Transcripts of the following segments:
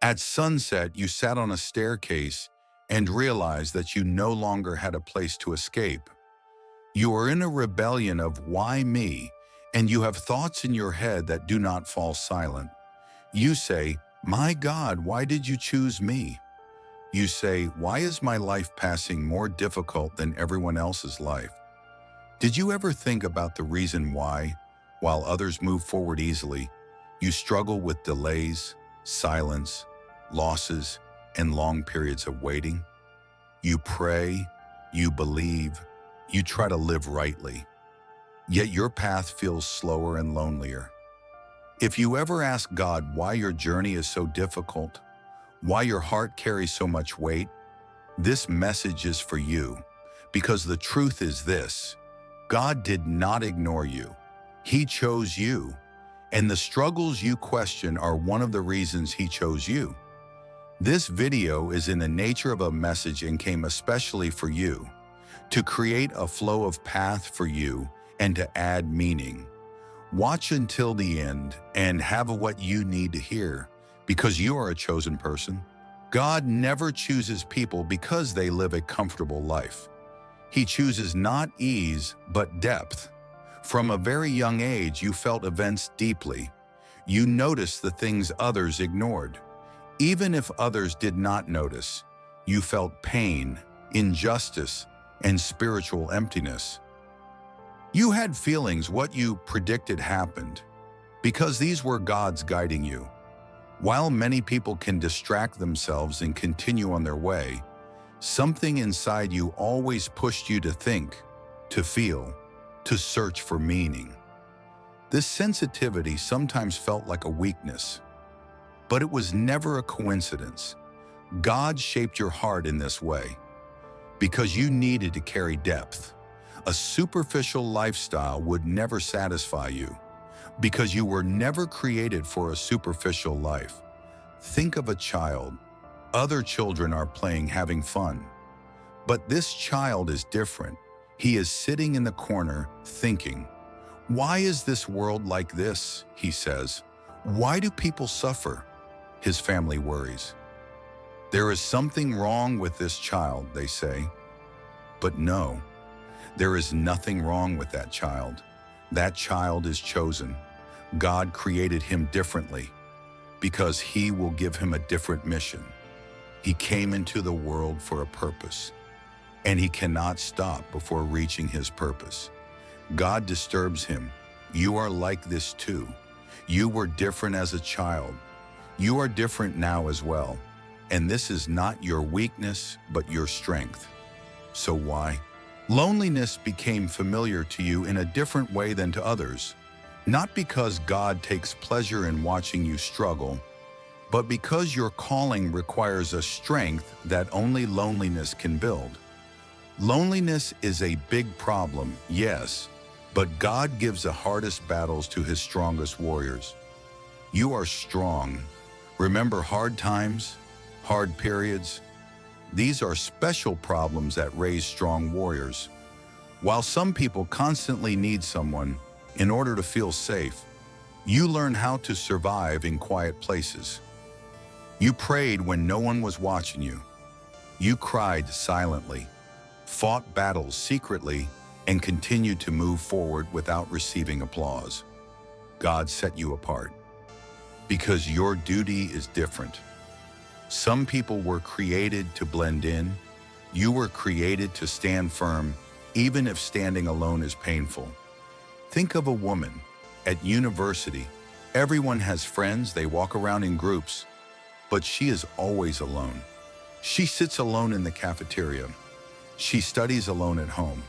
At sunset, you sat on a staircase and realized that you no longer had a place to escape. You are in a rebellion of why me, and you have thoughts in your head that do not fall silent. You say, "My God, why did you choose me?" You say, "Why is my life passing more difficult than everyone else's life?" Did you ever think about the reason why, while others move forward easily, you struggle with delays, silence, losses, and long periods of waiting? You pray, you believe, you try to live rightly, yet your path feels slower and lonelier. If you ever ask God why your journey is so difficult, why your heart carries so much weight, this message is for you, because the truth is this: God did not ignore you. He chose you, and the struggles you question are one of the reasons He chose you. This video is in the nature of a message and came especially for you, to create a flow of path for you and to add meaning. Watch until the end and have what you need to hear, because you are a chosen person. God never chooses people because they live a comfortable life. He chooses not ease, but depth. From a very young age, you felt events deeply. You noticed the things others ignored. Even if others did not notice, you felt pain, injustice, and spiritual emptiness. You had feelings what you predicted happened, because these were God's guiding you. While many people can distract themselves and continue on their way, something inside you always pushed you to think, to feel, to search for meaning. This sensitivity sometimes felt like a weakness, but it was never a coincidence. God shaped your heart in this way because you needed to carry depth. A superficial lifestyle would never satisfy you, because you were never created for a superficial life. Think of a child. Other children are playing, having fun. But this child is different. He is sitting in the corner thinking, "Why is this world like this?" he says. "Why do people suffer?" His family worries. "There is something wrong with this child," they say. But no, there is nothing wrong with that child. That child is chosen. God created him differently because He will give him a different mission. He came into the world for a purpose, and he cannot stop before reaching his purpose. God disturbs him. You are like this too. You were different as a child. You are different now as well. And this is not your weakness, but your strength. So why? Loneliness became familiar to you in a different way than to others. Not because God takes pleasure in watching you struggle, but because your calling requires a strength that only loneliness can build. Loneliness is a big problem, yes, but God gives the hardest battles to His strongest warriors. You are strong. Remember hard times, hard periods? These are special problems that raise strong warriors. While some people constantly need someone in order to feel safe, you learn how to survive in quiet places. You prayed when no one was watching you. You cried silently, fought battles secretly, and continued to move forward without receiving applause. God set you apart because your duty is different. Some people were created to blend in. You were created to stand firm, even if standing alone is painful. Think of a woman. At university, everyone has friends, they walk around in groups, but she is always alone. She sits alone in the cafeteria. She studies alone at home.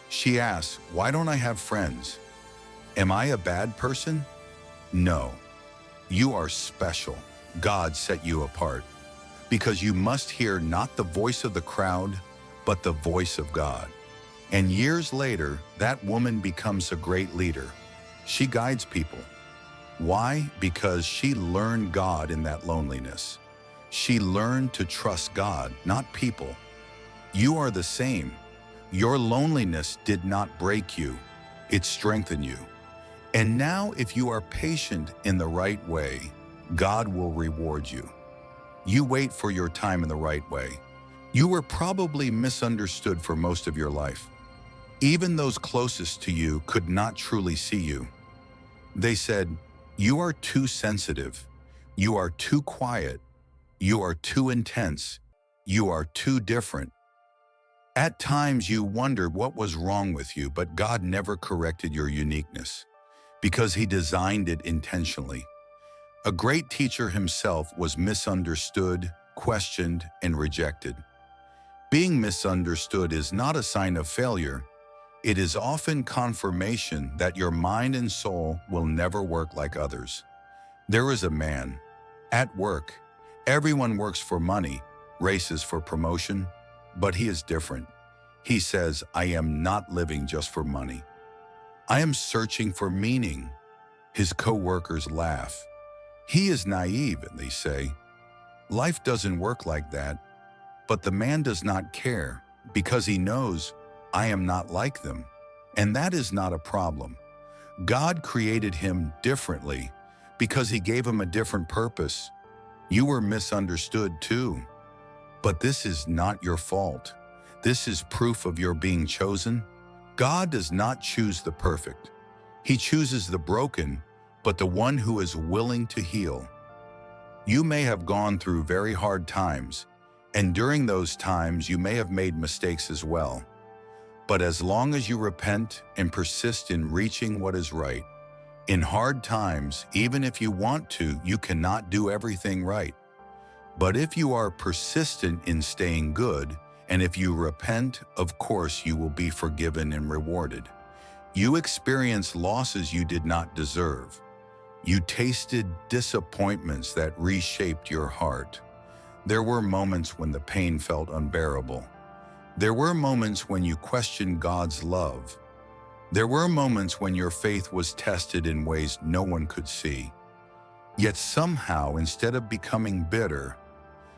She asks, "Why don't I have friends? Am I a bad person?" No, you are special. God set you apart because you must hear not the voice of the crowd, but the voice of God. And years later, that woman becomes a great leader. She guides people. Why? Because she learned God in that loneliness. She learned to trust God, not people. You are the same. Your loneliness did not break you. It strengthened you. And now, if you are patient in the right way, God will reward you. You wait for your time in the right way. You were probably misunderstood for most of your life. Even those closest to you could not truly see you. They said, "You are too sensitive. You are too quiet. You are too intense. You are too different." At times you wondered what was wrong with you, but God never corrected your uniqueness because He designed it intentionally. A great teacher himself was misunderstood, questioned, and rejected. Being misunderstood is not a sign of failure. It is often confirmation that your mind and soul will never work like others. There is a man at work. Everyone works for money, races for promotion, but he is different. He says, "I am not living just for money. I am searching for meaning." His co-workers laugh. He is naive, and they say, "Life doesn't work like that." But the man does not care because he knows, "I am not like them." And that is not a problem. God created him differently because He gave him a different purpose. You were misunderstood too. But this is not your fault. This is proof of your being chosen. God does not choose the perfect. He chooses the broken, but the one who is willing to heal. You may have gone through very hard times, and during those times you may have made mistakes as well. But as long as you repent and persist in reaching what is right, in hard times, even if you want to, you cannot do everything right. But if you are persistent in staying good, and if you repent, of course you will be forgiven and rewarded. You experienced losses you did not deserve. You tasted disappointments that reshaped your heart. There were moments when the pain felt unbearable. There were moments when you questioned God's love. There were moments when your faith was tested in ways no one could see. Yet somehow, instead of becoming bitter,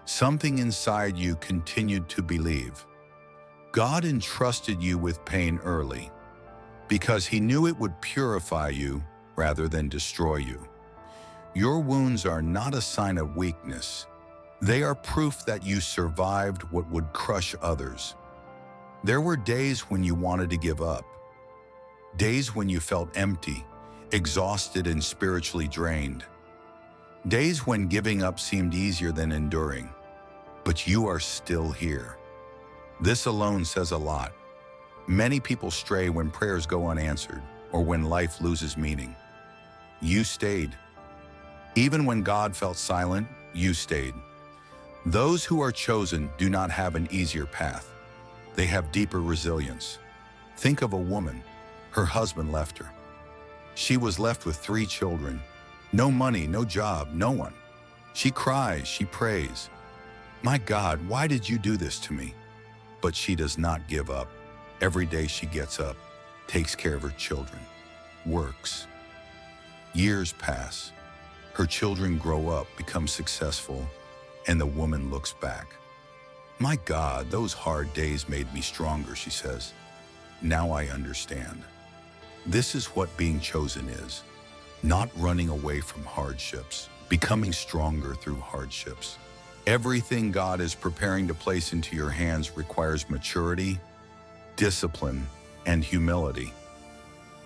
something inside you continued to believe. God entrusted you with pain early because He knew it would purify you rather than destroy you. Your wounds are not a sign of weakness. They are proof that you survived what would crush others. There were days when you wanted to give up. Days when you felt empty, exhausted, and spiritually drained. Days when giving up seemed easier than enduring. But you are still here. This alone says a lot. Many people stray when prayers go unanswered or when life loses meaning. You stayed. Even when God felt silent, you stayed. Those who are chosen do not have an easier path. They have deeper resilience. Think of a woman. Her husband left her. She was left with 3 children. No money, no job, no one. She cries, she prays. "My God, why did you do this to me?" But she does not give up. Every day she gets up, takes care of her children, works. Years pass. Her children grow up, become successful, and the woman looks back. "My God, those hard days made me stronger," she says. "Now I understand." This is what being chosen is. Not running away from hardships, becoming stronger through hardships. Everything God is preparing to place into your hands requires maturity, discipline, and humility.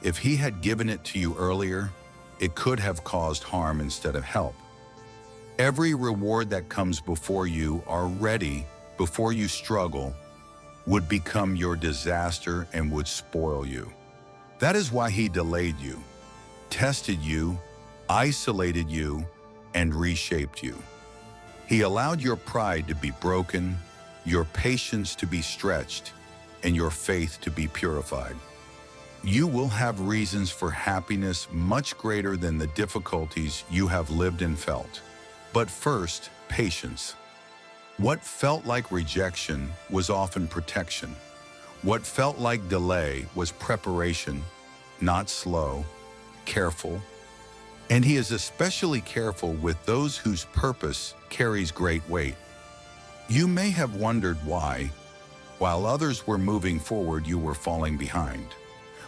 If He had given it to you earlier, it could have caused harm instead of help. Every reward that comes before you already, before you struggle, would become your disaster and would spoil you. That is why He delayed you, tested you, isolated you, and reshaped you. He allowed your pride to be broken, your patience to be stretched, and your faith to be purified. You will have reasons for happiness much greater than the difficulties you have lived and felt. But first, patience. What felt like rejection was often protection. What felt like delay was preparation, not slow, careful. And He is especially careful with those whose purpose carries great weight. You may have wondered why, while others were moving forward, you were falling behind.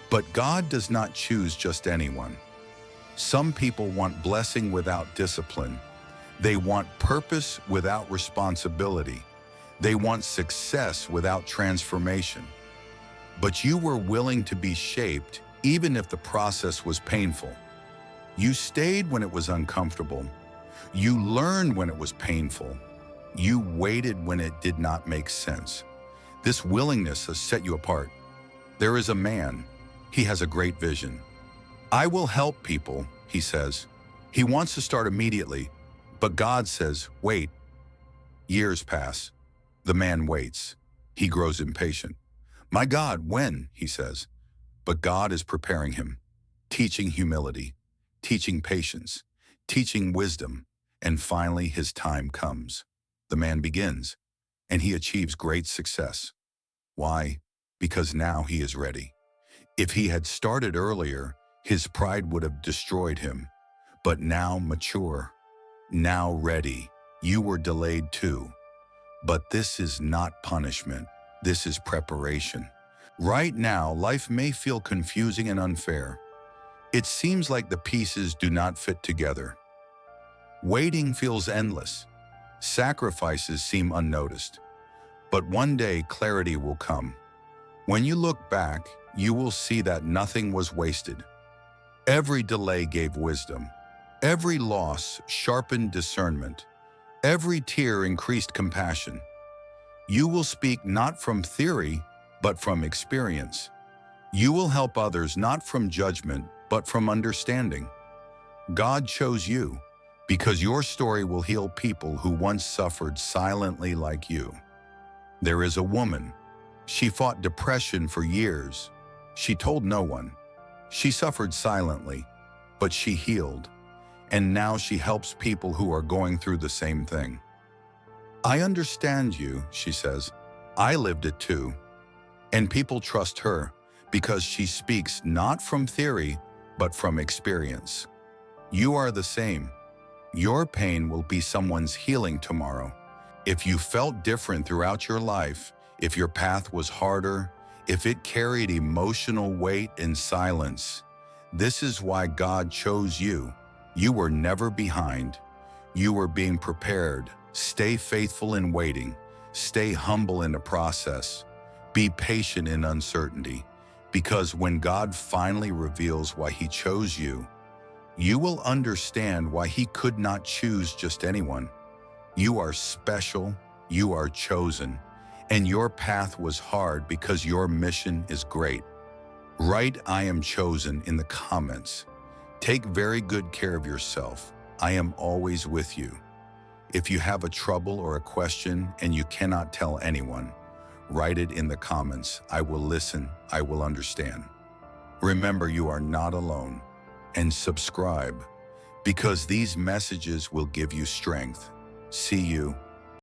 But God does not choose just anyone. Some people want blessing without discipline. They want purpose without responsibility. They want success without transformation. But you were willing to be shaped even if the process was painful. You stayed when it was uncomfortable. You learned when it was painful. You waited when it did not make sense. This willingness has set you apart. There is a man. He has a great vision. I will help people, he says. He wants to start immediately, but God says, wait. Years pass. The man waits. He grows impatient. My God, when? He says. But God is preparing him, teaching humility, teaching patience, teaching wisdom, and finally his time comes. The man begins, and he achieves great success. Why? Because now he is ready. If he had started earlier, his pride would have destroyed him. But now mature, now ready, you were delayed too. But this is not punishment. This is preparation. Right now, life may feel confusing and unfair. It seems like the pieces do not fit together. Waiting feels endless. Sacrifices seem unnoticed. But one day, clarity will come. When you look back, you will see that nothing was wasted. Every delay gave wisdom. Every loss sharpened discernment. Every tear increased compassion. You will speak not from theory, but from experience. You will help others not from judgment, but from understanding. God chose you because your story will heal people who once suffered silently like you. There is a woman. She fought depression for years. She told no one. She suffered silently, but she healed. And now she helps people who are going through the same thing. I understand you, she says. I lived it too. And people trust her because she speaks not from theory, but from experience. You are the same. Your pain will be someone's healing tomorrow. If you felt different throughout your life, if your path was harder, if it carried emotional weight in silence, this is why God chose you. You were never behind. You were being prepared. Stay faithful in waiting. Stay humble in the process. Be patient in uncertainty. Because when God finally reveals why He chose you, you will understand why He could not choose just anyone. You are special, you are chosen, and your path was hard because your mission is great. Write "I am chosen" in the comments. Take very good care of yourself. I am always with you. If you have a trouble or a question and you cannot tell anyone, write it in the comments. I will listen, I will understand. Remember, you are not alone. And subscribe, because these messages will give you strength. See you